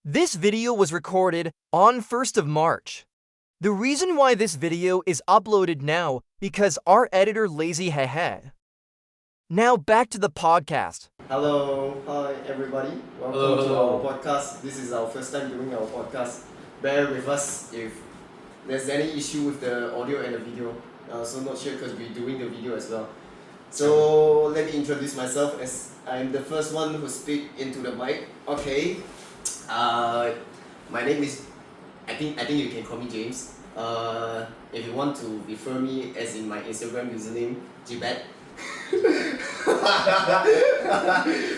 This video was recorded on 1st of March. The reason why this video is uploaded now because our editor lazy hehe. Now back to the podcast. Hello, hi everybody. Welcome to our podcast. This is our first time doing our podcast. Bear with us if there's any issue with the audio and the video. So not sure because we're doing the video as well. So let me introduce myself as I'm the first one who speak into the mic. Okay. My name is I think you can call me James. If you want to refer me as in my Instagram username, Jibat.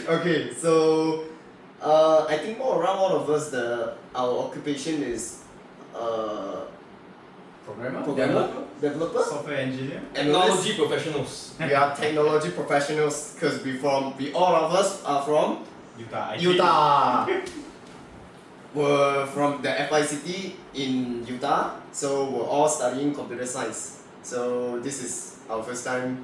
Okay, so I think more around all of us, our occupation is Programmer, developer, software engineer, Technology professionals. We are technology professionals because we all of us are from Utah. We're from the FICT in Utah, so we're all studying computer science. So this is our first time,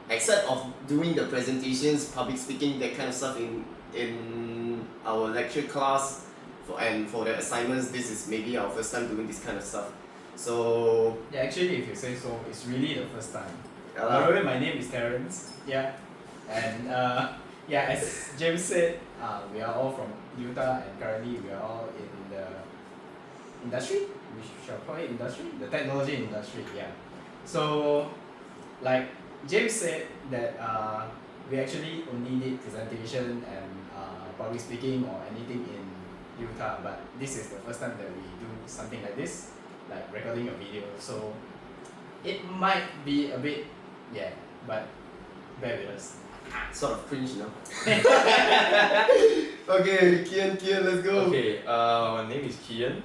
except of doing the presentations, public speaking, that kind of stuff in our lecture class, for the assignments. This is maybe our first time doing this kind of stuff. So yeah, actually, if you say so, it's really the first time. yeah, By the way, my name is Terrence. Yeah, and as James said, we are all from Utah, and currently we are all in the industry. We shall call it industry, the technology industry. Yeah. So, like James said that we actually only need presentation and public speaking or anything in Utah, but this is the first time that we do something like this, like recording a video. So it might be a bit, but bear with us. sort of cringe, you know. Okay, Kian, let's go. Okay, my name is Kian.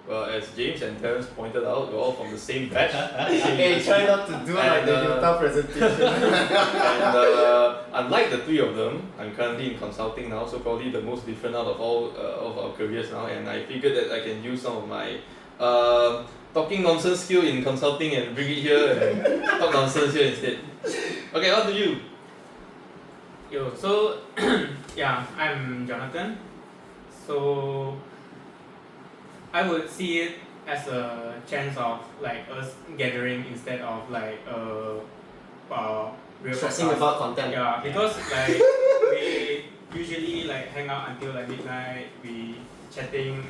Well, as James and Terrence pointed out, we're all from the same batch. Hey, try not to do like the Utah presentation. And unlike the three of them, I'm currently in consulting now, so probably the most different out of all of our careers now. And I figured that I can use some of my talking nonsense skill in consulting and bring it here and talk nonsense here instead. Okay, on to you. Yo, so yeah, I'm Jonathan. So I would see it as a chance of like us gathering instead of like real Stressing podcast. about content. Yeah, because like we usually like hang out until like midnight. We chatting.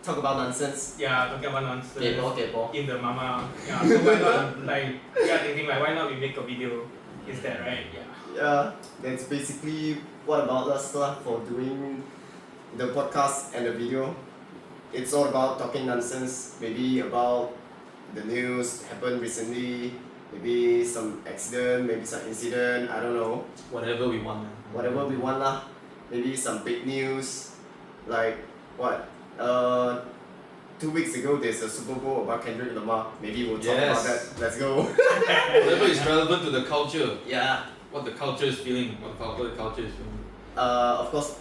Talk about nonsense. Yeah, talking about nonsense. Kaypoh. In the mama. Yeah, so why not like we are thinking like why not we make a video instead, right? Yeah. Yeah, that's basically what about us lah for doing the podcast and the video. It's all about talking nonsense, maybe about the news happened recently, maybe some accident, maybe some incident, I don't know. Whatever we want. Whatever we want lah. Maybe some big news, like what? 2 weeks ago there's a Super Bowl about Kendrick Lamar. Maybe we'll talk about that. Let's go. Whatever is relevant to the culture. Yeah. What the culture is feeling. What the culture is feeling. Of course,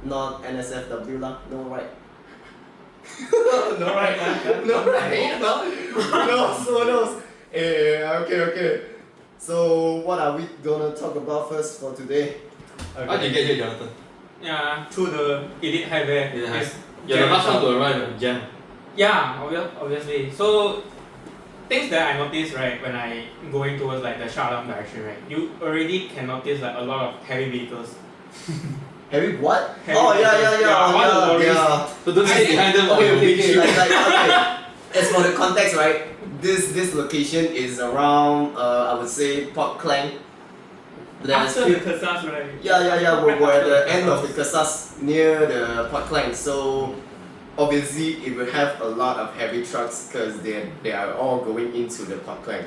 not NSFW lah. No right. No right, No right. No. So knows. Okay. So what are we gonna talk about first for today? How did you get here, Jonathan? Yeah, through the elite highway. You're the last one to arrive, Jam. Yeah, obviously. So things that I noticed right when I going towards like the Shah direction, right? You already can notice like a lot of heavy vehicles. Heavy what? Heavy Oh vehicles. yeah. One of the lorries. Yeah. So don't sit behind them. Okay. Okay. As for the context, right? This location is around I would say Port Klang. After the Casas, right? Yeah. We're at the end of the Casas near the Port Klang. So obviously it will have a lot of heavy trucks because they are all going into the Port Klang.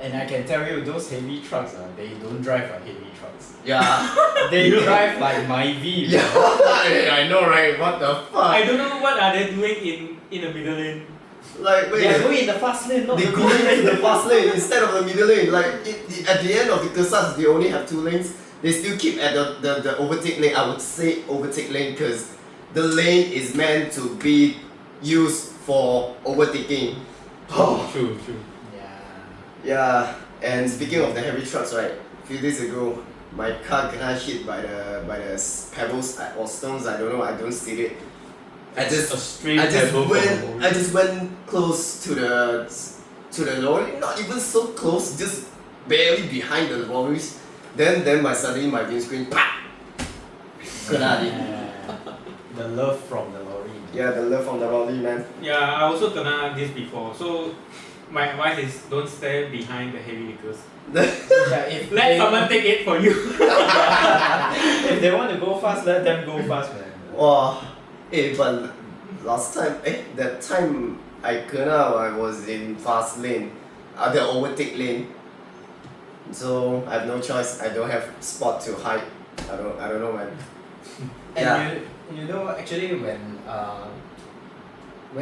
And I can tell you, those heavy trucks, they don't drive like heavy trucks. Yeah. They drive like my V. Yeah. I know, right? What the fuck? I don't know what are they doing in the middle lane. Like wait. They're going in the fast lane, not They the go middle into lane. the fast lane instead of the middle lane. Like at the end of the Casas, they only have 2 lanes. They still keep at the overtake lane. I would say overtake lane because the lane is meant to be used for overtaking. True. Yeah. Yeah, and speaking of the heavy trucks, right? A few days ago, my car got hit by the pebbles or stones. I don't know. I don't see it. I just went close to the lorry. Not even so close. Just barely behind the lorries. Then suddenly my windscreen pop. Kena di. The love from the lorry. Yeah, the love from the lorry, man. Yeah, I also kena this before. So my advice is don't stay behind the heavy vehicles. Yeah, if Let someone take it for you. if they want to go fast, let them go fast, man. Wow. But that time I was in fast lane, the overtake lane. So I have no choice. I don't have spot to hide. I don't know, man. And Yeah. you know actually when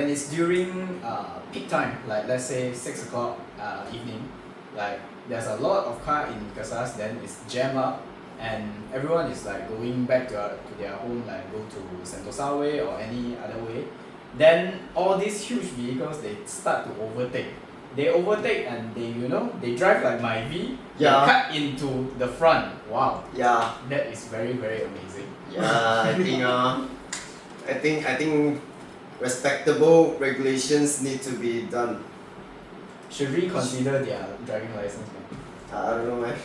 it's during peak time, like let's say 6 o'clock evening, like there's a lot of car in Casas, then it's jam up and everyone is like going back to their home, like go to Sentosa way or any other way. Then all these huge vehicles, they start to overtake. They overtake and they drive like my V. Yeah. They cut into the front. Wow. Yeah. That is very, very amazing. Yeah, I think respectable regulations need to be done. Should reconsider their driving license, man. I don't know, man.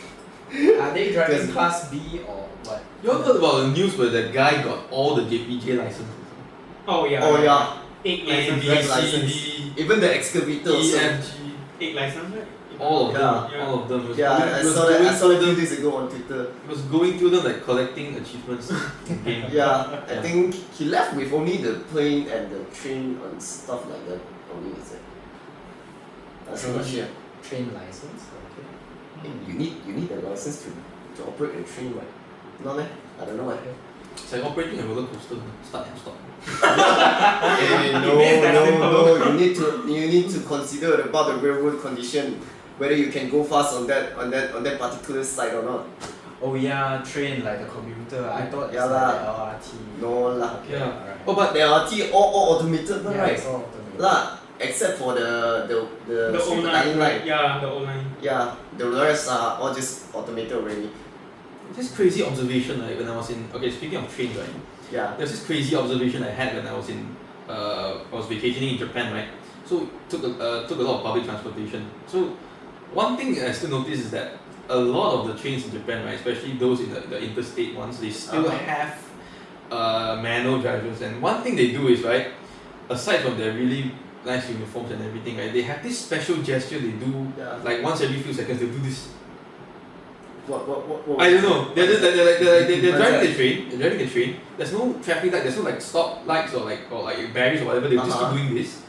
Are they driving class B or what? You all heard about the news where that guy got all the JPJ licenses? Oh yeah. Oh yeah. 8 A, license. B, Driver's C, license. D, Even the excavator E, also. F, G. 8 license, right? All of them. Yeah. All of them. It was Yeah, going- I it was saw that. I going saw that a through few days ago on Twitter. It was going through them like collecting achievements in game. Yeah, I think he left with only the plane and the train and stuff like that. Only is it? I'm not sure. Train license? Okay. You need a license to operate a train, right? No, man. I don't know. What. It's like operating a roller coaster, start and stop. Hey, no. You need to consider about the railroad condition, whether you can go fast on that particular side or not. Oh yeah, train like the commuter. I thought it's Yeah like the LRT. No lah. Okay, Yeah. alright. Oh, but the LRT all automated, Yeah, right? it's all automated. Lah, except for the The super O9, tiny line. Yeah, the O9. Yeah, the rest are all just automated already. This crazy observation, like when I was in speaking of trains, right? Yeah. There's this crazy observation I had when I was vacationing in Japan, right? So took a lot of public transportation. So one thing I still notice is that a lot of the trains in Japan, right, especially those in the interstate ones, they still have manual drivers. And one thing they do is, right, aside from their really nice uniforms and everything, right, they have this special gesture they do, Yeah. like once every few seconds they do this. What I don't know. They're What's driving the train. They're driving the train. There's no traffic light. There's no like stop lights or like barriers or whatever. They're just Uh-huh. doing this.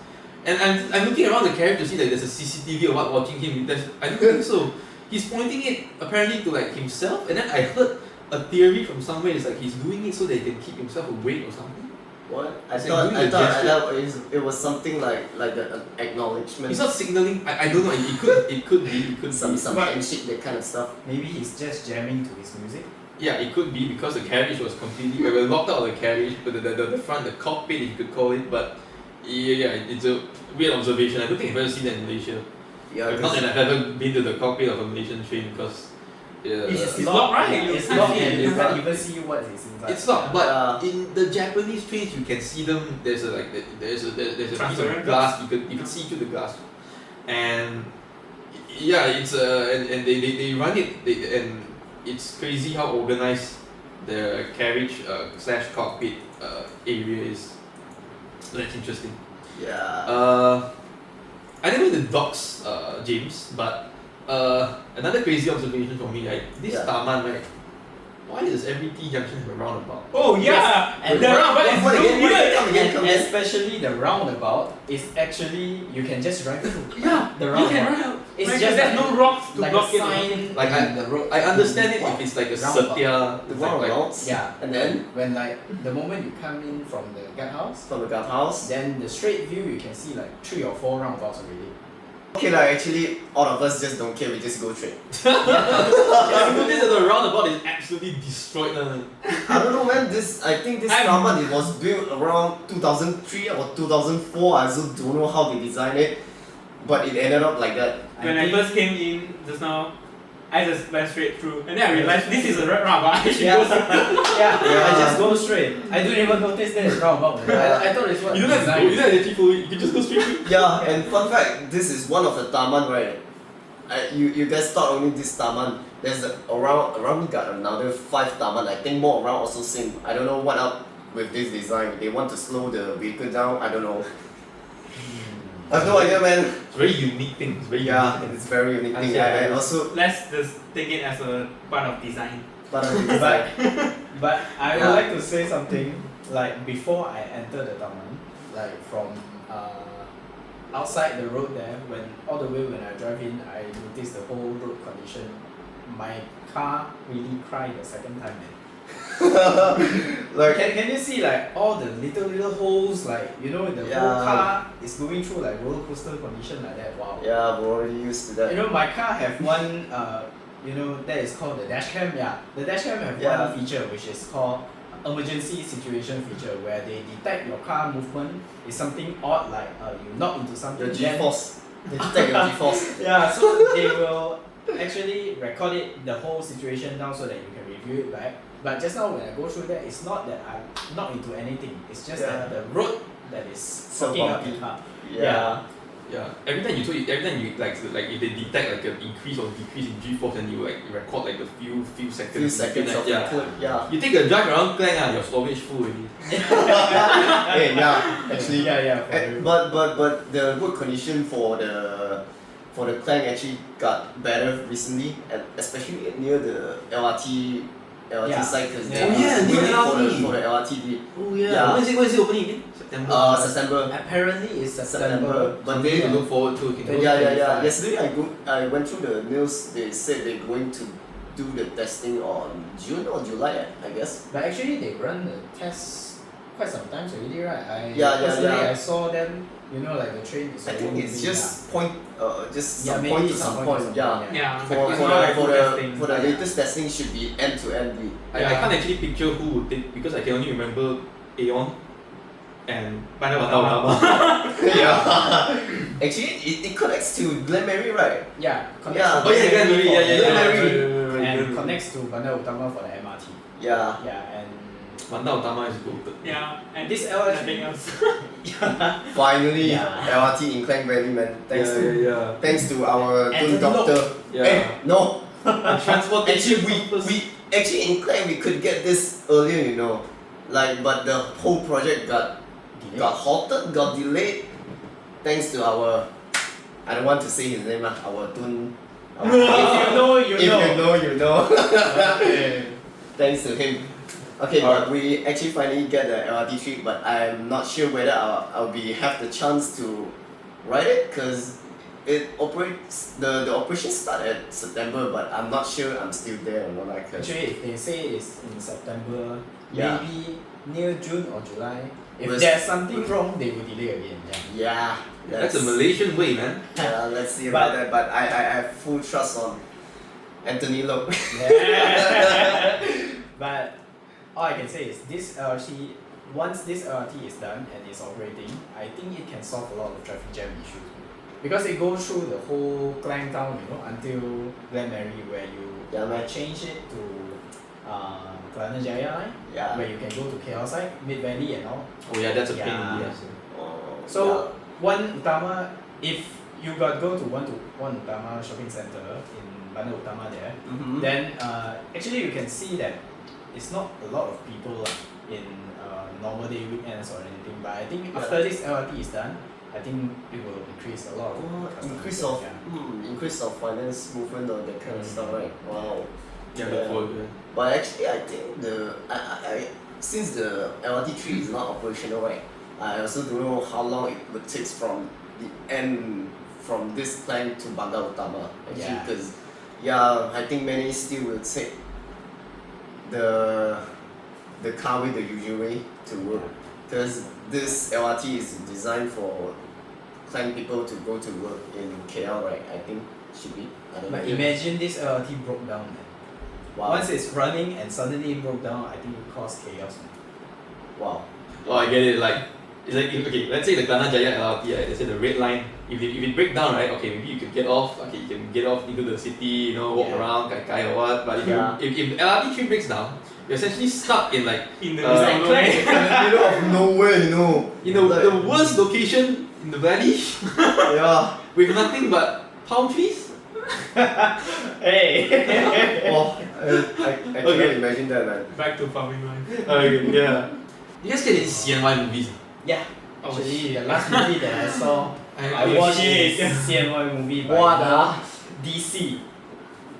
And I'm looking around the carriage to see that there's a CCTV or what watching him. I don't think so. He's pointing it apparently to like himself. And then I heard a theory from somewhere. It's like he's doing it so that he can keep himself awake or something. What? I It's thought like doing the gesture. it was something like the acknowledgement. He's not signaling. I don't know. It could be. some But- handshake, that kind of stuff. Maybe he's just jamming to his music. Yeah, it could be because the carriage was completely. We were locked out of the carriage, but the front, the cockpit, if you could call it. But yeah, it's a weird observation. I don't think I've ever seen that in Malaysia. Yeah, Not that I've ever been to the cockpit of a Malaysian train because. It's locked, right? It's You locked can't see and it. you can't even see what is inside. It's locked, but Yeah. in the Japanese trains you can see them. There's a piece of Transparent glass. You can see through the glass, and yeah, it's and they run it. And it's crazy how organized the carriage slash cockpit area is. That's interesting. Yeah. I don't know the docks, James, but another crazy observation for me, right? This Yeah. Taman, right? Why does every T junction have a roundabout? Oh yeah! And the roundabout is what so again? weird! Come again, And come again. especially the roundabout is actually you can just drive through. Yeah, The you can roundabout. run out. It's Right, just there's like- no rocks to Like a block it. sign Like in the road. I understand it What? if it's like a Roundabout. satya, The like roundabouts. Yeah. And then When like the moment you come in from the guardhouse, from the guardhouse. then the straight view you can see like 3 or 4 roundabouts already. Okay, like actually, all of us just don't care. We just go straight. I noticed that the roundabout is absolutely destroyed now. I don't know, man. I think this Taman, it was built around 2003 or 2004. I also don't know how they designed it, but it ended up like that. When I first came in just now, I just went straight through, and then I realized this is a roundabout. I should Yeah. go straight. I just go straight. I don't even notice that it's roundabout. I thought it's what You don't have to go, you don't have to actually follow it, you can just go straight through. Yeah, and fun fact, this is one of the taman, right? You guys thought only this taman. There's around we got another 5 taman. I think more around also same. I don't know what up with this design. They want to slow the vehicle down. I don't know. I have no idea, man. It's a very unique thing. It's very Yeah, unique thing. it's very unique thing. Yeah, I also Let's just take it as a part of design. part of the design. But I would Yeah. like to say something like before I enter the taman, like from outside the road there, when all the way when I drive in, I noticed the whole road condition. My car really cried the second time, man. Like Can you see like all the little holes, like the whole Yeah. car is going through like roller coaster condition like that. Wow. yeah, we're already used to that. My car have one that is called the dash cam. Yeah, the dash cam have Yeah. one feature which is called emergency situation feature, where they detect your car movement is something odd, like you knock into something. Your then- G-force. They detect your G-force. Yeah, so they will actually record it the whole situation down so that you can review it back. But just now when I go through that, it's not that I'm not into anything. It's just that the road that is So fucking up bumpy. the car. Yeah. Yeah. Every time you like if they detect like an increase or decrease in G-force and you record like the few seconds. Few seconds like, of the clip. Yeah. You take a drive around Klang, your storage full already. Hey, yeah. Actually. Yeah, for real. But the road condition for the Clang actually got better recently, and especially near the LRT Yeah. site, because Yeah. they Oh, yeah, near waiting LRT. for the LRT. Oh Yeah. When is it opening again? September. September. Apparently it's September. September. But Something they to look forward to. Okay. yeah. Yesterday I went through the news. They said they're going to do the testing on June or July, I guess. But actually they run the test quite some times already, right? Yeah, personally yeah. I saw them, like the train is I think already it's moving, just just Yeah, some maybe point to some some point to point. some Yeah. point, Yeah. For It's not like full testing. the latest testing should be end to end. I can't actually picture who would take because I can only remember Aeon and Bandar Utama. Yeah. Actually, it connects to Glenmary, right? Yeah, connects Yeah. to Oh, yeah, Glenmary for yeah, the yeah. and connects to Bandar Utama for the MRT. Yeah. Yeah, and Bandar Utama is goated. Yeah, and This LRT nothing else. Finally, Yeah. LRT in Klang Valley, man. Yeah. Thanks to our Anthony Tun doctor. Yeah. Eh, no. Transportation Actually, we actually in Klang we could get this earlier, but the whole project got halted, got delayed. Thanks to our, I don't want to say his name, our Tun. If you know, you If know. you know, you know. Okay. Thanks to him. Okay, but we actually finally get the LRT trip, but I'm not sure whether I'll have the chance to ride it, because it operates, the operation start at September, but I'm not sure I'm still there or not. Actually, if they say it's in September, Yeah. maybe near June or July. If With- there's something wrong, they will delay again. Yeah. Yeah, That's a Malaysian way, man. let's see about that, but I have full trust on Anthony Loke. But all I can say is this LRT, once this LRT is done and is operating, I think it can solve a lot of traffic jam issues. Because it goes through the whole Klang town, until Glenmary, where you Yeah, man. change it to Kelana Jaya line, Yeah. where you can go to KL side, Mid Valley and all. Oh yeah, that's a pain Yeah. in the ass. Oh, So one Utama, if you got go to one Utama shopping center in Bandar Utama there, Mhm. then actually you can see that it's not a lot of people in normal day weekends or anything. But I think after this LRT is done, I think it will increase a lot of customers. Increase of finance movement or that kind of stuff, right? Wow. Yeah, Yeah. for But actually, I think since the LRT tree is not operational, right? I also don't know how long it would take from the end from this Klang to Bandar Utama. Actually, Yeah. because I think many still will take the car way the usual way to work. Because this LRT is designed for Klang people to go to work in KL, right? I think should be. I don't But know. imagine this LRT broke down. Man. Wow. Once it's running and suddenly it broke down, I think it caused chaos. Man. Wow. Oh, I get it. Like It's like okay, let's say the Kelana Jaya LRT, right? Let's say the red line. If it break down, right? Okay, maybe you can get off. Okay, you can get off into the city, you know, walk around, kai or what. But if the LRT train breaks down, you're essentially stuck in like In the It's like nowhere. in the middle of nowhere, you know. in the worst location in the valley Yeah. with nothing but palm trees. Hey. Oh, I cannot imagine that, man. Back to farming life. Okay, yeah. You guys get any CNY movies? Yeah. Actually, the last movie that I saw, I I watched shit. is CNY movie by What ah? DC.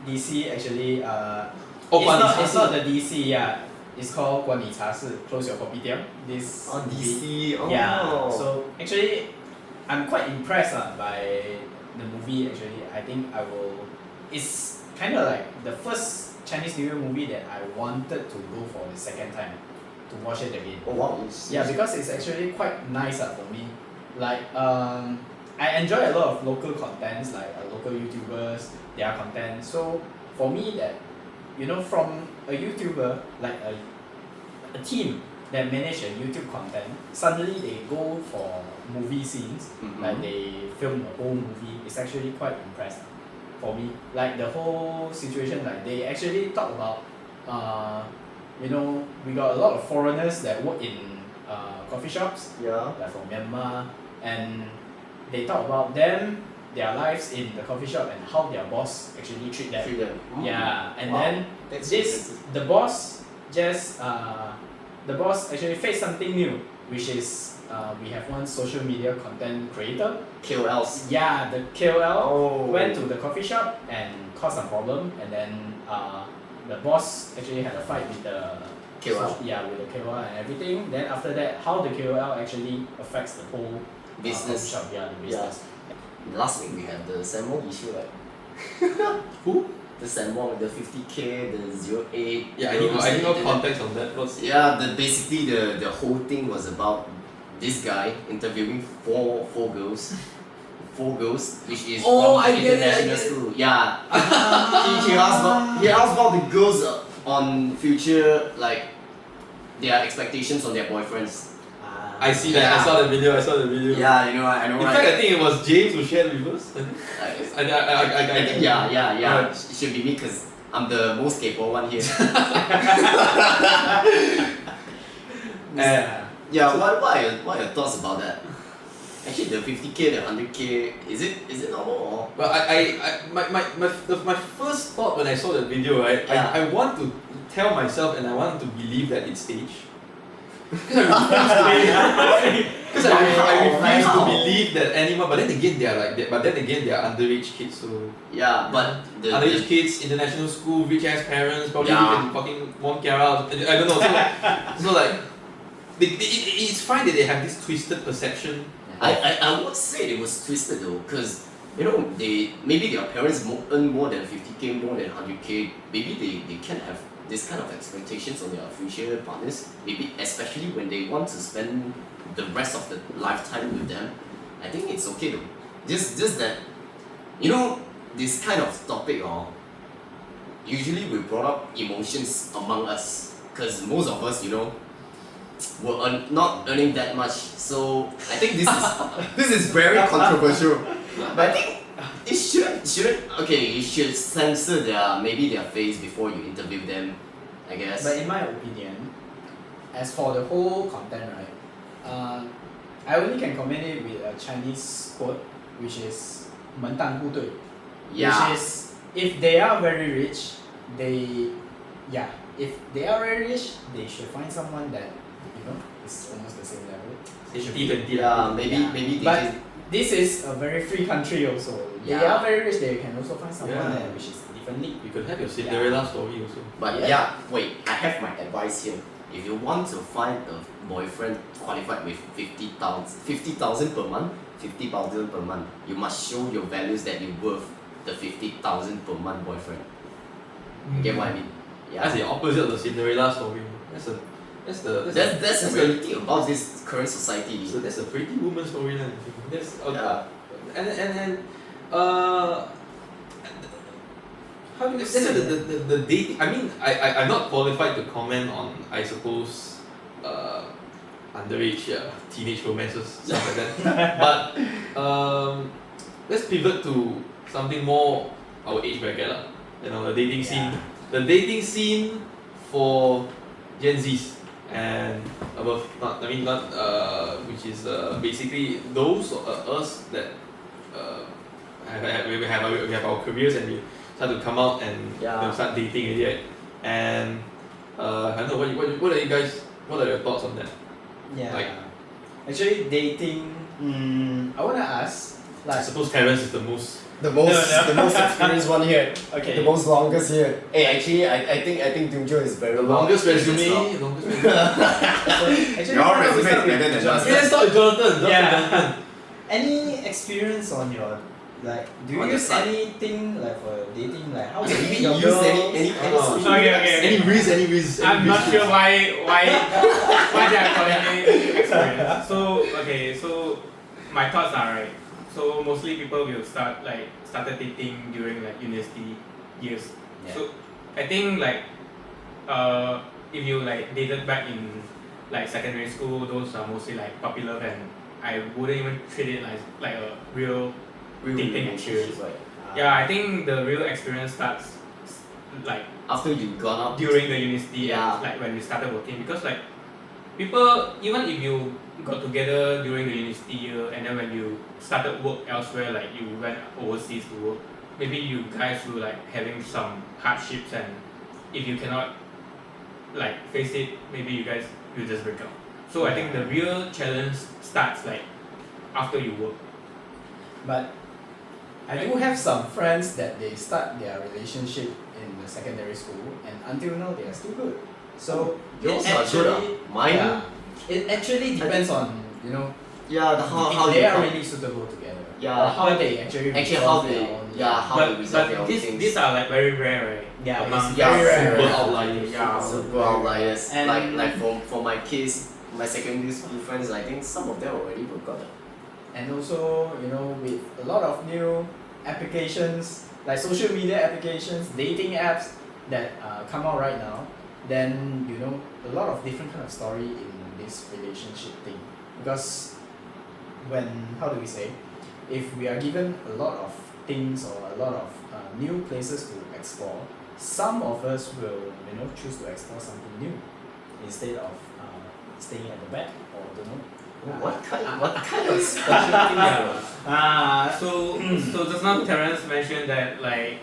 DC actually, Oh, it's not the DC, yeah. It's called 关你茶事, Close Your Kopitiam. This Oh, movie. DC. Oh. Yeah. So actually, I'm quite impressed by the movie. Actually, I think I will. It's kind of like the first Chinese New Year movie that I wanted to go for the second time to watch it again. Oh wow. Yeah, because it's actually quite nice for me. Like I enjoy a lot of local contents, like local YouTubers, their content. So for me that, you know, from a YouTuber, like a team that manage a YouTube content, suddenly they go for movie scenes, like they film a whole movie. It's actually quite impressive for me. Like the whole situation, like they actually talk about, you know, we got a lot of foreigners that work in coffee shops, Yeah. like from Myanmar, and they talk about them, their lives in the coffee shop and how their boss actually treat them. Treat them. Yeah, and Wow. then That's this the boss just the boss actually faced something new, which is we have one social media content creator. KOLs. Yeah, the KOL Oh. went to the coffee shop and caused some problem, and then the boss actually had a fight with the KOL. with the KOL and everything. Then after that, how the KOL actually affects the whole Business. coffee shop, the business. Last week we had the Samwong issue, right? Who? The Samwong, the 50K, the 08. Yeah, I need more context on that. Yeah, basically the whole thing was about this guy interviewing four girls. Four girls, which is Oh, from I get it, international school. Yeah. he asked about the girls on future, like their expectations on their boyfriends. I see that. Yeah. I saw the video. Yeah, you know, I know, In right? fact, I think it was James who shared with us. I think, yeah. Right. It should be me because I'm the most capable one here. Yeah, what are your thoughts about that? Actually, the 50K, the 100K, is it normal or? But my first thought when I saw that video, right? Yeah. I want to tell myself and I want to believe that it's staged. Because I refuse to believe that anyone. But then again, they are underage kids. So Yeah, but underage kids, international school, rich ass parents, probably Yeah. live in fucking Mont Kiara. I don't know. So like, it's fine that they have this twisted perception. I would say it was twisted though, because you know maybe their parents earn more than 50K, more than 100K. Maybe they can have this kind of expectations on their future partners. Maybe especially when they want to spend the rest of the lifetime with them. I think it's okay though. Just that, you know, this kind of topic usually we brought up emotions among us, because most of us, you know, were not earning that much. So I think this is very controversial. But I think it shouldn't. Okay, you should censor their face before you interview them, I guess. But in my opinion, as for the whole content, right, I only can comment it with a Chinese quote, which is 门当户对. Yeah. Which is, if they are very rich, if they are very rich, they should find someone that, you know, is almost the same level. They should be. Yeah, maybe they But just, this is a very free country also. They Yeah. are very rich, they can also find someone Yeah. there which is different league. You could have your Cinderella story also. But Yeah. yeah, wait, I have my advice here. If you want to find a boyfriend qualified with 50,000 per month, 50,000 per month, you must show your values that you're worth the 50,000 per month boyfriend. Get what I mean? That's the opposite of the Cinderella story. That's That's the reality about this current society. So that's a pretty woman storyline. That's Yeah. and how do you say the dating? I mean, I'm not qualified to comment on, I suppose, underage teenage romances, stuff like that. But let's pivot to something more our age bracket lah. You know, the dating scene. The dating scene for Gen Zs and above. Which is basically those us that we have our careers and we start to come out and start dating already, right? And I don't know what are you guys? What are your thoughts on that? Yeah. Like, actually, dating. I wanna ask. I suppose Terence is the most. The most experienced one here. Okay. The most longest here. Hey, actually, I think Dungjo is very The longest resume. Actually, Your resume is better than us. Yeah, stop Jonathan. Yeah. Any experience on your do you On the use side. anything like for dating, like how to Maybe meet you your use girls? any social Okay, media okay. apps? Any risk. I'm not sure why they are calling me experience. So my thoughts are right. So mostly people will started dating during like university years. Yeah. So I think if you like dated back in like secondary school, those are mostly like popular and I wouldn't even treat it like a real dating experience. Right? Yeah, I think the real experience starts like After you gone out. during the university Yeah. and like when we started working, because like people, even if you got together during the university year and then when you started work elsewhere, like you went overseas to work, maybe you guys will like having some hardships, and if you cannot like face it, maybe you guys will just break up. So I think the real challenge starts like after you work. But I do have some friends that they start their relationship in the secondary school and until now they are still good. So Yours it are good, actually, Mine. yeah, it actually depends on Yeah, how if they you are come- really suitable together. Yeah. Or how they actually how resolve they their own. how they resolve their own things. these are like very rare, right? Yeah, Among it's Yeah, very rare. super outliers. Yeah. Super outliers. And- like for my case, my secondary school friends, I think some of them already broke up. And also, with a lot of new applications, like social media applications, dating apps that come out right now, then a lot of different kind of story in this relationship thing. Because how do we say, if we are given a lot of things or a lot of new places to explore, some of us will choose to explore something new instead of staying at the back or don't know. What kind of special things? So just now Terence mentioned that like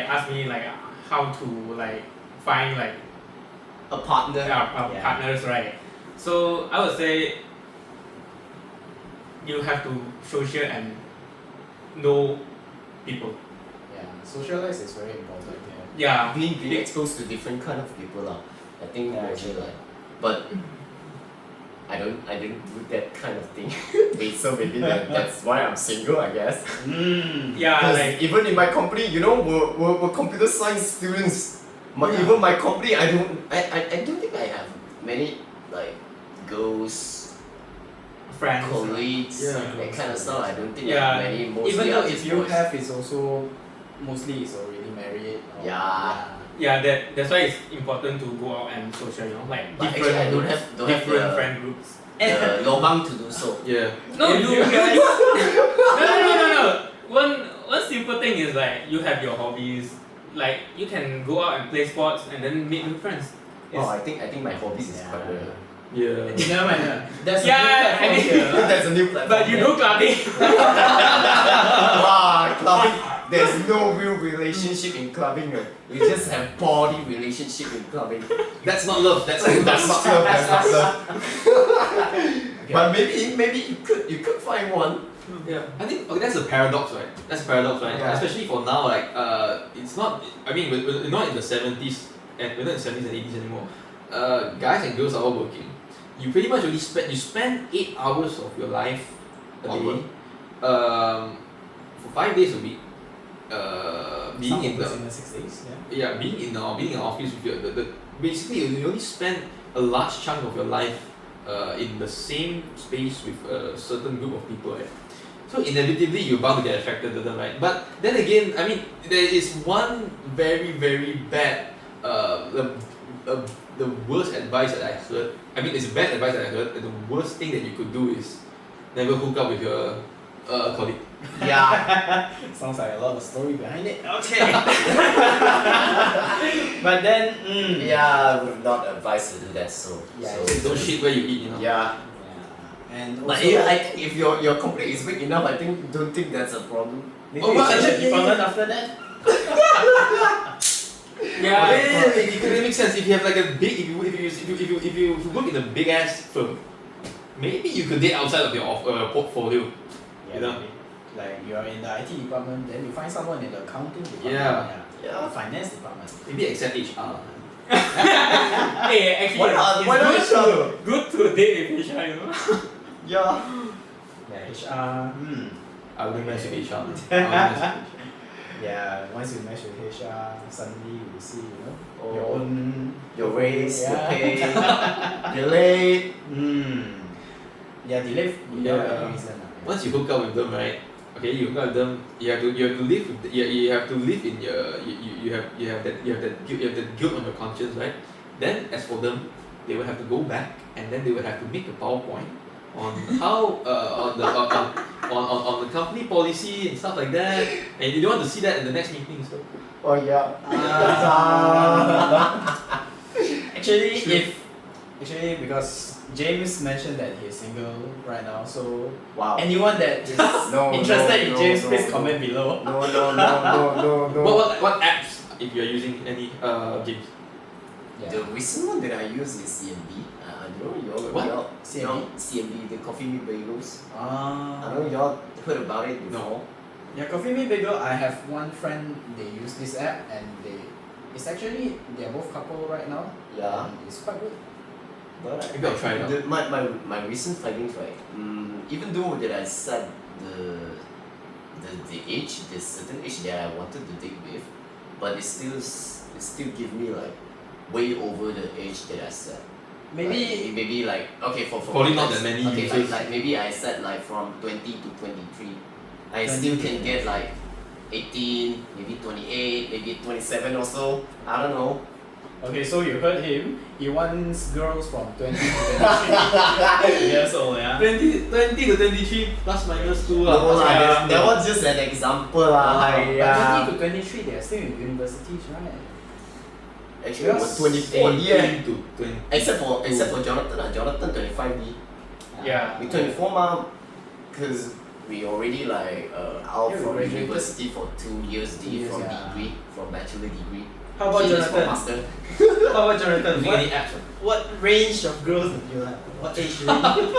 asked me like how to like find like A partner. Yeah. partners, right? So I would say you have to social and know people. Yeah, socialize is very important. Yeah. Being exposed to different kind of people lah. I think Yeah, actually like, but I didn't do that kind of thing. So maybe that's why I'm single, I guess. Yeah, 'Cause like even in my company, we're computer science students. Even my company, I don't think I have many like girls, friends. colleagues, Yeah. that kind of stuff. I don't think I Yeah. have many. Mostly Even though are if just you boys. have, it's also mostly is already married. Or, Yeah. Yeah, that's why it's important to go out and social, like But different actually, I don't groups, have different the- friend groups. the lobang to do so. Yeah. No, If you you guys. No. One simple thing is like you have your hobbies. Like you can go out and play sports and then meet new friends. Oh, I think my hobbies is quite rare. Yeah. Never mind. That's Yeah, a new platform I mean- here. That's a new platform. But you do clubbing. Wow, clubbing. There's no real relationship in clubbing. You just have body relationship in clubbing. That's not love. That's That's not love. That's not love. But maybe you could find one. Yeah, I think that's a paradox, right? That's a paradox, right? Yeah. Especially for now, like it's not. I mean, we're not in the 70s, and we're not in the 70s and 80s anymore. Guys and girls are all working. You pretty much only spend 8 hours of your life a On day, work. for 5 days a week. Being in the 6 days. Yeah. being in an office with the basically you only spend a large chunk of your life in the same space with a certain group of people, right? So inevitably you're bound to get attracted to them, right? But then again, I mean, there is one very very bad the worst advice that I heard I mean, it's bad advice that I heard. And the worst thing that you could do is never hook up with your colleague. Yeah. Sounds like a lot of story behind it. Okay. But then, Yeah, I would not advise to do that. So. Yeah, so Don't shit where you eat, you know. Yeah. And also, But yeah, I think if your complaint is big enough, I don't think that's a problem. maybe Oh, you what? change the Actually- department after that. Yeah. It could make sense if you have like a big if you work in a big ass firm, maybe you could date outside of your portfolio. Yeah, You know? maybe. Like you're in the IT department, then you find someone in the accounting department. Yeah. Yeah. Finance department. Maybe except HR. Hey, actually, Why not? it's Why not good sure? good to date with HR, you know. Yeah. Yeah, HR. I wouldn't mess with HR. I wouldn't mess with HR. Yeah, once you mesh with HR, suddenly you see, your Oh. own Your raise, your Yeah. pay, delayed. Yeah, delayed without Yeah. any reason. Once you hook up with them, right? Okay, you hook up with them. You have to live with you have to live in your you have that guilt on your conscience, right? Then as for them, they will have to go back and then they will have to make a PowerPoint on how on the company policy and stuff like that, and you don't want to see that in the next meeting. So Oh yeah. Actually, because James mentioned that he's single right now, so Wow. anyone that is No, interested in no, James, no, please no. comment below. No. what apps if you are using any games? The recent one that I use is CMB. I know What? y'all CMB? CMB, the Coffee Meet Bagels. I Ah. know y'all heard about it before. Yeah, Coffee Me Bagel, I have one friend, they use this app and it's actually, they're both couple right now. Yeah. And it's quite good. But Maybe I'll try it out. my recent findings, right? Even though that I set the age, the certain age that I wanted to date with, but it still give me like way over the age that I set. Maybe like okay for Probably not that many okay users. like maybe I set like from 20 to 23. I still can get like 18, maybe 28, maybe 27 or so. I don't know. Okay, so you heard him. He wants girls from 20 to 23 years old, yeah? 20 to 23 plus minus 2 No lah, yeah. that was just an example lah. But 20 to 23, they're still in universities, right? Actually, it was 24 18 yeah. to 20. Except for Jonathan, Jonathan 25 D. Yeah. We 24 ma, cause we already like out Yeah, we from graduated. university for 2 years 2 D years, from yeah. degree, from bachelor degree. How about He is for Jonathan? master. How about Jonathan? Using any apps? What range of girls do you like? What age range?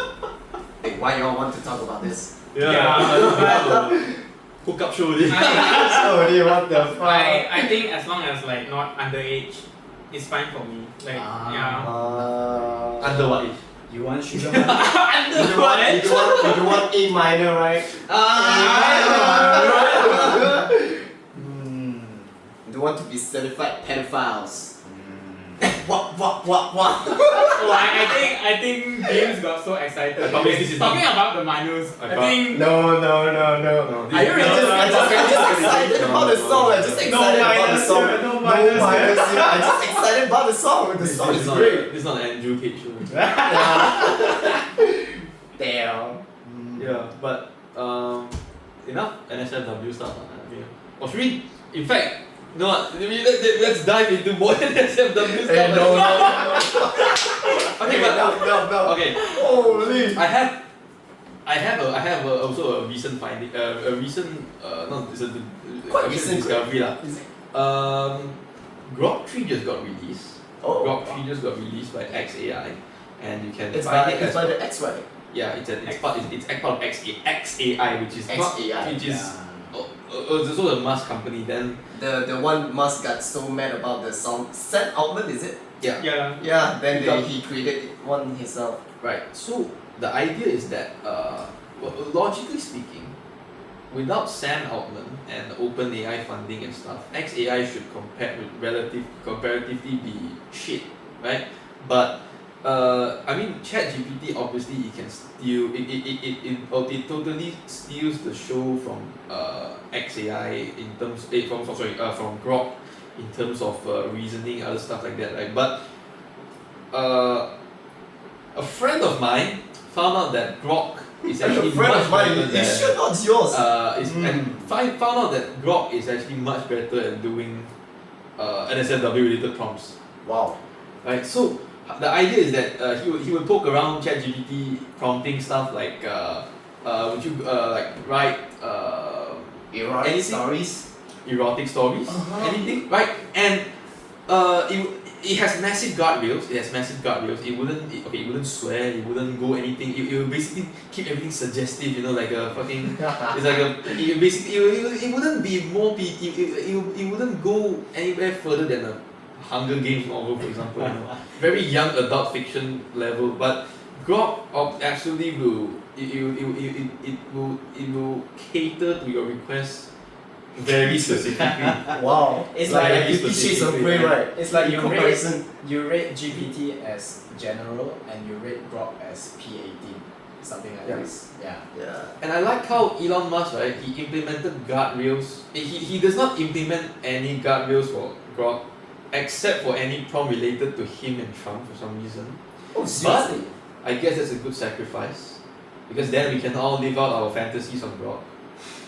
Hey, why y'all want to talk about this? Yeah. Hook up show this. Sorry, what the fuck? I think as long as like not underage, it's fine for me. Like yeah. Under what age? You want sugar money? You do want A minor, right? You want to be certified pedophiles. What? Oh, I think James got so excited. I promise this is Talking not- about the minors. I thought- think No. No, Are you I'm really just excited about the song. I'm just excited about the song. No minus. I'm just excited about the song. The song This is is not great. this is not an Andrew Tate show. Damn. Yeah, but enough NSFW stuff. Or should we, in fact, you know what? Let's dive into more NSFW stuff. Hey, no. Okay, but No. okay. Holy. I have also a recent finding, a recent not recent, Quite recent, discovery lah. Is it? Grok 3 just got released. Oh. Grok 3 just got released by XAI, and you can It's find by it as the X, right? yeah, it's part of XAI, which is not XAI, which is it's also a Musk company. Then The one Musk got so mad about the song. Sam Altman, is it? yeah, yeah. Yeah. Then Because- he created one himself. right. So the idea is that logically speaking, without Sam Altman and OpenAI funding and stuff, XAI should comparatively be shit, right? But I mean, ChatGPT obviously it can steal it totally steals the show from XAI in terms from Grok in terms of reasoning, other stuff like that, right? But a friend of mine found out that Grok is Like actually a friend much of mine, better you than. sure not yours? And found out that Grok is actually much better at doing NSFW related prompts. Wow. Right, so the idea is that he would poke around ChatGPT prompting stuff like would you like write Erotic anything? stories. Erotic stories, anything, right? And it has massive guardrails. It has massive guardrails. It wouldn't swear. It wouldn't go anything. It will basically keep everything suggestive. You know, like a fucking. It's like a. It basically it wouldn't be more. It wouldn't go anywhere further than a Hunger Games novel, for example. You know, very young adult fiction level. But Grok absolutely will. It will cater to your requests very specifically. Wow. It's like like 50 Shades of Grey, right? It's like In you comparison. rate GPT as general and you rate Grok as P18, something like Yeah. this. Yeah. Yeah. And I like how Elon Musk, right, he implemented guardrails. He does not implement any guardrails for Grok except for any prompt related to him and Trump for some reason. Oh, But seriously? I guess that's a good sacrifice because then we can all live out our fantasies on Grok.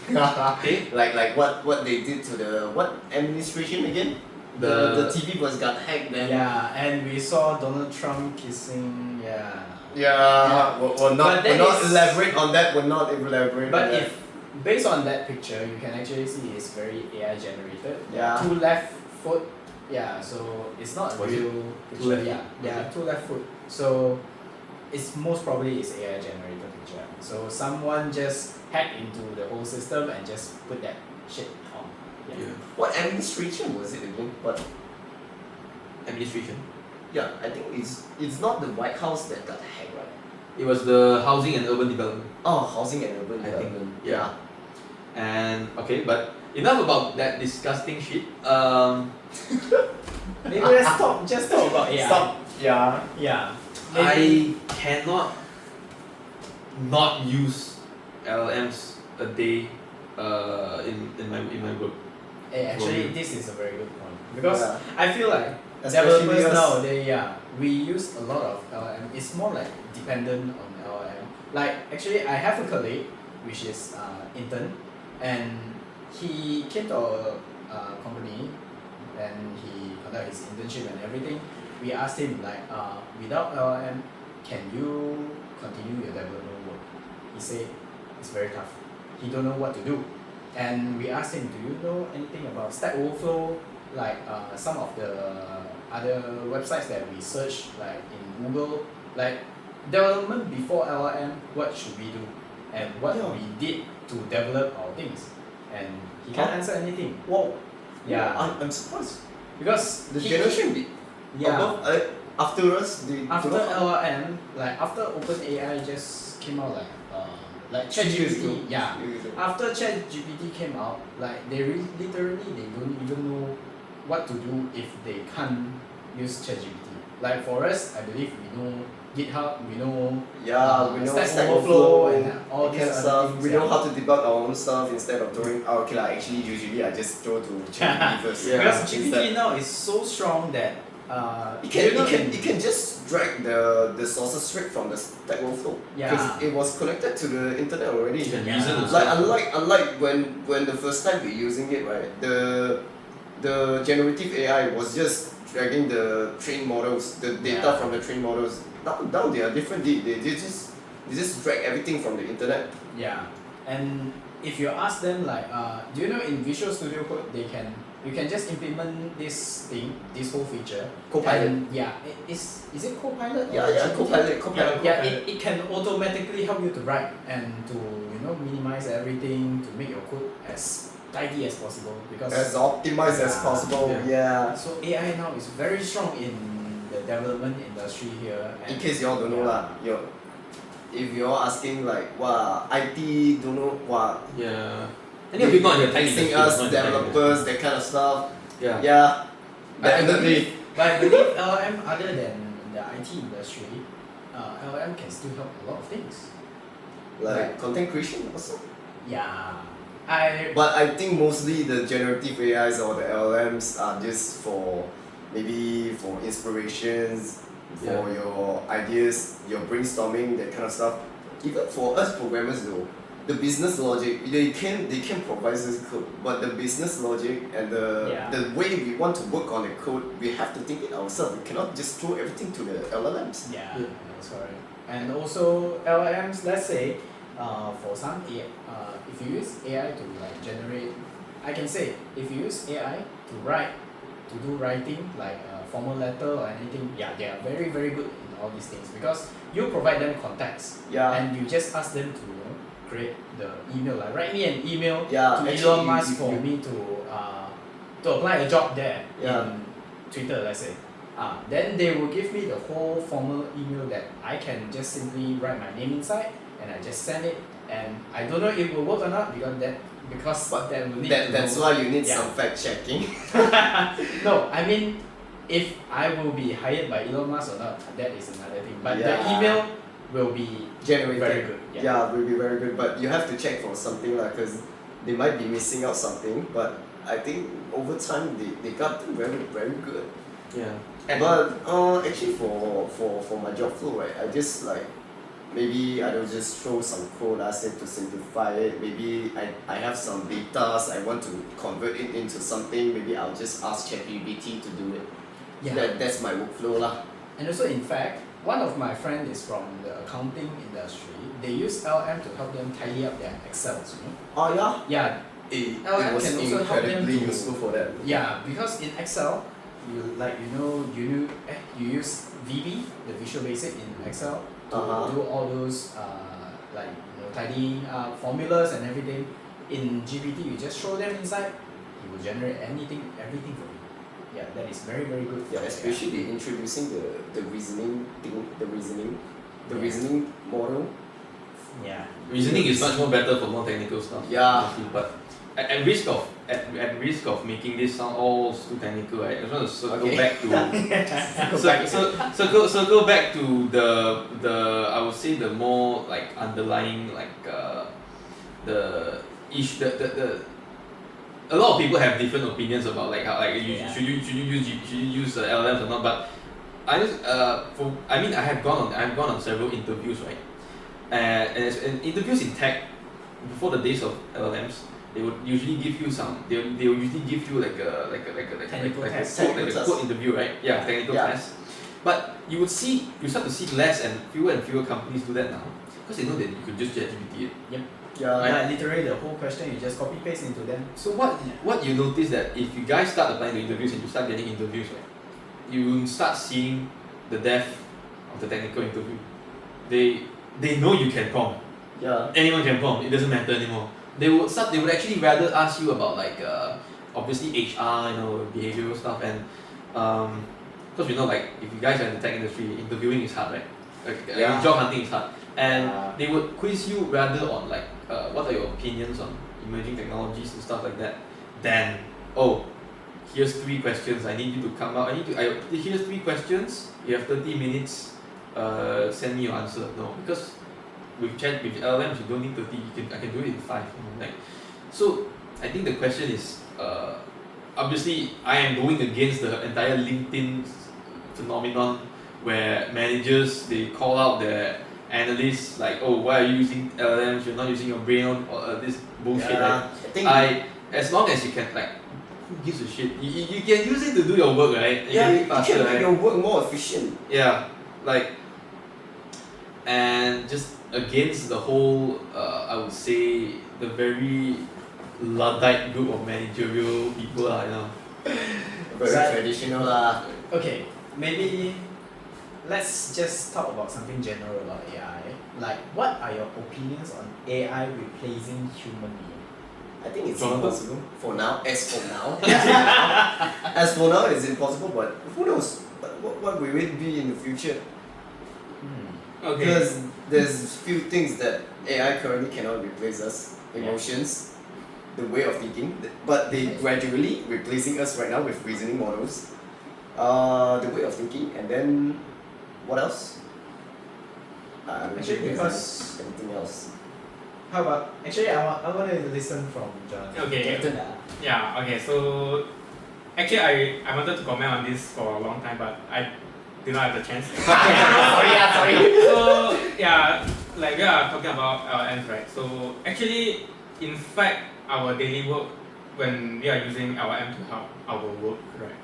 Okay? like what they did to the what administration again? The TV was got hacked then. Yeah, and we saw Donald Trump kissing. Yeah. Yeah. We'll not But that is- elaborate on that. We'll not elaborate. But on that. if based on that picture, you can actually see it's very AI generated. Yeah. 2 left foot. Yeah, so it's not a Was it real picture. left Yeah, yeah, 2 left foot. So it's most probably it's AI generated picture. So someone just hacked into the whole system and just put that shit on. Yeah. what administration was it again? But Administration. yeah, I think it's not the White House that got hacked, right? It was the housing and urban development. Oh, housing and urban I think, development. yeah. And okay, but enough about that disgusting shit. Maybe let's just talk about AI. Stop. Yeah. Yeah. I cannot not use LLMs a day in my work. Actually, this is a very good point because Yeah. I feel like Especially developers because- nowadays, we use a lot of LLM. It's more like dependent on LLM. Like actually, I have a colleague which is intern, and he came to our company, and he conducted his internship and everything. We asked him like, without LLM, can you continue your development work? He said it's very tough. He don't know what to do. And we asked him, do you know anything about Stack Overflow? Like some of the other websites that we search, like in Google, like development before LLM, what should we do? And what Yeah. we did to develop our things. And he can't answer anything. Wow. Yeah. I'm surprised. Because The he- generation yeah. above after us, they After do not- LLM, like after OpenAI just came out, like 2 years ago. ChatGPT, yeah. 2 years ago. After ChatGPT came out, like they literally they don't even know what to do if they can't use ChatGPT. Like for us, I believe we know GitHub, we know Yeah, we know Stack Overflow Overflow and all that these kind of other stuff. things, We yeah. know how to debug our own stuff instead of throwing. Oh, okay, like actually, usually I just throw to ChatGPT first. Yeah. Because Instead- GPT now is so strong that it can just drag the sources straight from the Stack Overflow. Yeah. Because it was connected to the internet already. You can Yeah. reason as Like well. unlike when the first time we're using it, right? The generative AI was just dragging the trained models, the data Yeah. from the trained models. Now they are different. They just drag everything from the internet. Yeah, and if you ask them like, do you know in Visual Studio Code you can just implement this thing, this whole feature. Copilot. And yeah, is it Copilot? or Yeah, GPT? Copilot. Yeah, it can automatically help you to write and to minimize everything to make your code as tidy as possible because As optimized as Yeah. possible. Yeah. Yeah. so AI now is very strong in the development industry here. In And case y'all don't know lah, if you're asking like IT don't know Yeah. Any of you not in the tech fixing industry, us not in the tech developers, that kind of stuff. industry. Yeah. Yeah. But I Definitely. But I believe LLM other than the IT industry, LLM can still help a lot of things. Like content creation also. Yeah, But I think mostly the generative AIs or the LLMs are just for maybe for inspirations for your ideas, your brainstorming, that kind of stuff. Even for us programmers though, the business logic, they can provide us code, but the business logic and the way we want to work on the code, we have to think it ourselves. We cannot just throw everything to the LLMs. Yeah, that's correct. And also LLMs, let's say, for some if you use AI to like generate, I can say if you use AI to do writing like a formal letter or anything, yeah, they are very very good in all these things because you provide them context and you just ask them to create the email, like write me an email to Elon Musk for me to apply a job there in Twitter, let's say. Then they will give me the whole formal email that I can just simply write my name inside and I just send it, and I don't know if it will work or not because that will need that's why you need some fact checking. No, I mean if I will be hired by Elon Musk or not, that is another thing. But the email will be generated. Very good. Yeah, will be very good. But you have to check for something because they might be missing out something. But I think over time they got them very very good. Yeah. But actually for my job flow, right, I just like maybe I don't just throw some code, ask it to simplify it. Maybe I have some data, I want to convert it into something. Maybe I'll just ask ChatGPT to do it. Yeah. That's my workflow lah. And also in fact, one of my friends is from the accounting industry. They use LM to help them tidy up their Excels, you know? Oh yeah? Yeah. It LM was can also help them incredibly to, useful for that. Yeah, because in Excel, you use VB, the Visual Basic in Excel, to do all those tidying up formulas and everything. In GPT, you just throw them inside, it will generate everything for you. Yeah, that is very very good. Yeah, especially introducing the reasoning thing, the reasoning model. Yeah. Reasoning is much more better for more technical stuff. Yeah. But at risk of making this sound all too technical, I just want to circle back to circle back to the I would say the more like underlying a lot of people have different opinions about like how should you use LLMs or not, but I just I have gone on several interviews, right, and interviews in tech before the days of LLMs, they would usually give you like a code interview, right? Yeah, technical test. But you start to see less and fewer companies do that now because they know that you could just ChatGPT it. Yep. Yeah. Right. Literally the whole question you just copy paste into them. So what you notice that if you guys start applying to interviews and you start getting interviews, right, you start seeing the depth of the technical interview. They know you can prompt. Yeah. Anyone can prompt. It doesn't matter anymore. They would actually rather ask you about like obviously HR, behavioral stuff, and because we know like if you guys are in the tech industry, interviewing is hard, right? Job hunting is hard, and they would quiz you rather on like what are your opinions on emerging technologies and stuff like that, than here's 3 questions. I need you to come out. Here's 3 questions. You have 30 minutes. Send me your answer. No, because with LLMs you don't need 30. I can do it in 5. So I think the question is obviously I am going against the entire LinkedIn phenomenon where managers they call out their analysts like, why are you using LLMs? You're not using your brain or this bullshit. Yeah, right? As long as you can who gives a shit? You can use it to do your work, right? You can make your work more efficient. Yeah, and just against the whole, I would say the very Luddite group of managerial people, Very traditional lah. Okay, maybe let's just talk about something general about AI. Like, what are your opinions on AI replacing human being? I think it's impossible for now. As for now, it's impossible. But who knows? What will it be in the future? Okay. Because there's few things that AI currently cannot replace us. Emotions, the way of thinking, but they gradually replacing us right now with reasoning models. The way of thinking, and then what else? Actually, because anything else. how about actually I want to listen from Jonathan. Okay. Yeah. Okay. So actually, I wanted to comment on this for a long time, but I do not have the chance. sorry. So yeah, like we are talking about LLMs, right? So actually, in fact, our daily work, when we are using LLM to help our work, right?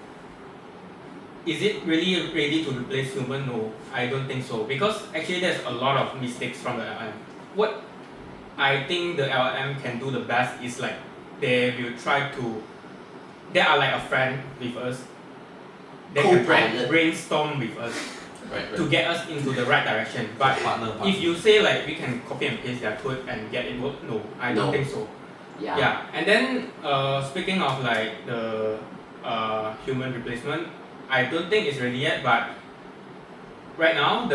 Is it really ready to replace human? No, I don't think so. Because actually there's a lot of mistakes from the LLM. What I think the LLM can do the best is like they will try to, they are like a friend with us. They can Co-pilot. brainstorm with us Right. to get us into the right direction. But partner. if you say like we can copy and paste their code and get it work, no, I don't No. think so. Yeah. Yeah, and then speaking of like the human replacement, I don't think it's ready yet. But right now,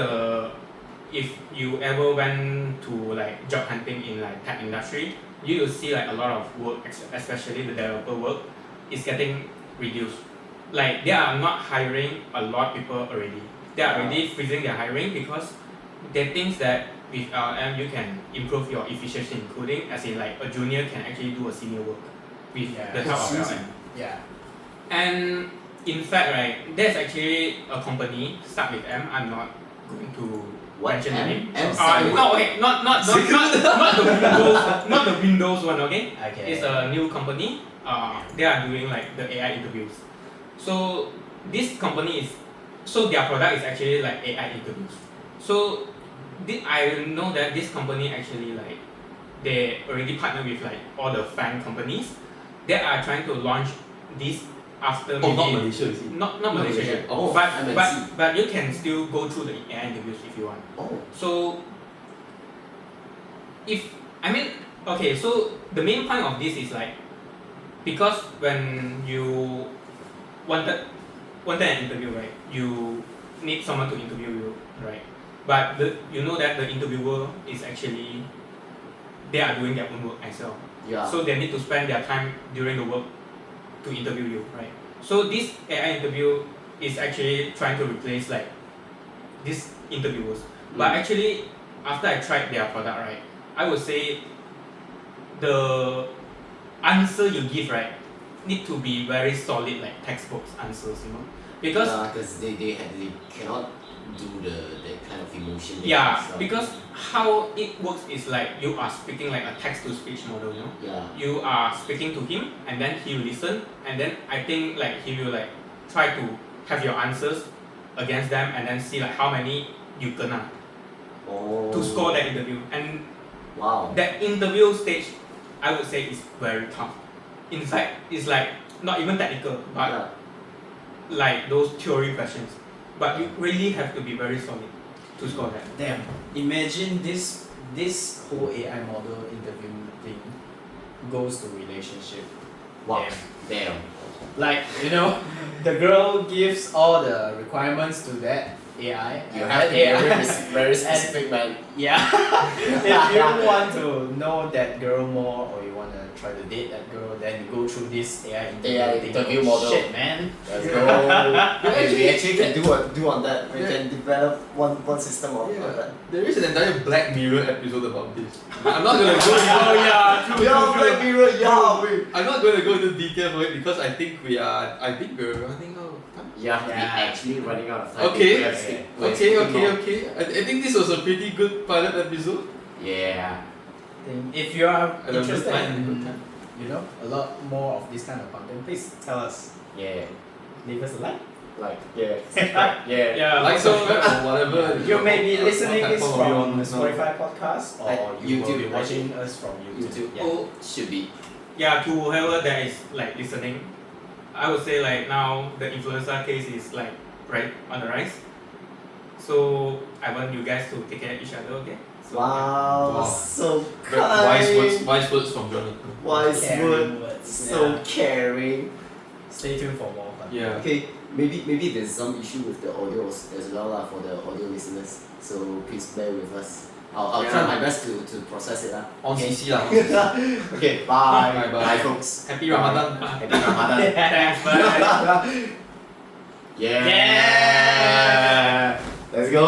if you ever went to like job hunting in like tech industry, you will see like a lot of work, especially the developer work, is getting reduced. Like they are not hiring a lot of people already. They are already freezing their hiring because they think that with LLM you can improve your efficiency in coding, as in like a junior can actually do a senior work with the help of LLM. Yeah. And in fact, right, there's actually a company start with M. I'm not going to mention the name. No, okay, not the Windows, not the Windows one. Okay, Okay. it's a new company. They are doing like the AI interviews. So this company is, so their product is actually like AI interviews. So I know that this company actually like they already partner with like all the fan companies. They are trying to launch this after maybe not Malaysia, is it? not Malaysia. Oh, but you can still go through the AI interviews if you want. Oh. So okay, so the main point of this is like, because when you wanted an interview, right, you need someone to interview you, right? But you know that the interviewer is actually, they are doing their own work as well. Yeah. So they need to spend their time during the work to interview you, right? So this AI interview is actually trying to replace like these interviewers. But actually, after I tried their product, right, I would say the answer you give, right, need to be very solid, like textbooks answers, you know, because they cannot do that kind of emotion. because how it works is like you are speaking like a text to speech model, you know. Yeah. You are speaking to him and then he will listen, and then I think like he will like try to have your answers against them and then see like how many you kena to score that interview. And Wow. that interview stage, I would say, is very tough. In fact, it's like not even technical, but like those theory questions. But you really have to be very solid to score that. Damn. Imagine this whole AI model interview thing goes to relationship. Wow. Damn. Like, you know, the girl gives all the requirements to that AI. You and have to that be AI very specific, man. Yeah. If you want to know that girl more, or you want to try to date that girl, then you go through this AI interview thing. model. Shit, man. Let's go. We actually can do on that. We can develop one system of that. There is an entire Black Mirror episode about this. I'm not gonna go into Black Mirror, wait. I'm not gonna go into detail for it because I think we're running out of time. Yeah, we're actually running out of time. Okay. Okay. I think this was a pretty good pilot episode. Yeah. If you are And a good interested time. in, you know, a lot more of this kind of content, please tell us. Yeah. Leave us a like. Yeah. Like, subscribe or whatever. You may be listening this platform you're on from now. Spotify podcast, or Like you will YouTube, be watching us from YouTube. Yeah. Oh, should be. Yeah, to whoever that is like listening, I would say like now the influencer case is like right on the rise. So I want you guys to take care of each other, okay? So, Wow, so Very kind. wise words from Jonathan. Wise Caring word. words. So caring. Stay tuned for more. Yeah. Okay, maybe there's some issue with the audio as well for the audio listeners. So please bear with us. I'll try my best to process it. On Okay. CC lah. Okay, bye. Bye. Folks. Happy Ramadan. Happy Ramadan. Thanks, bye. Yeah. Let's go.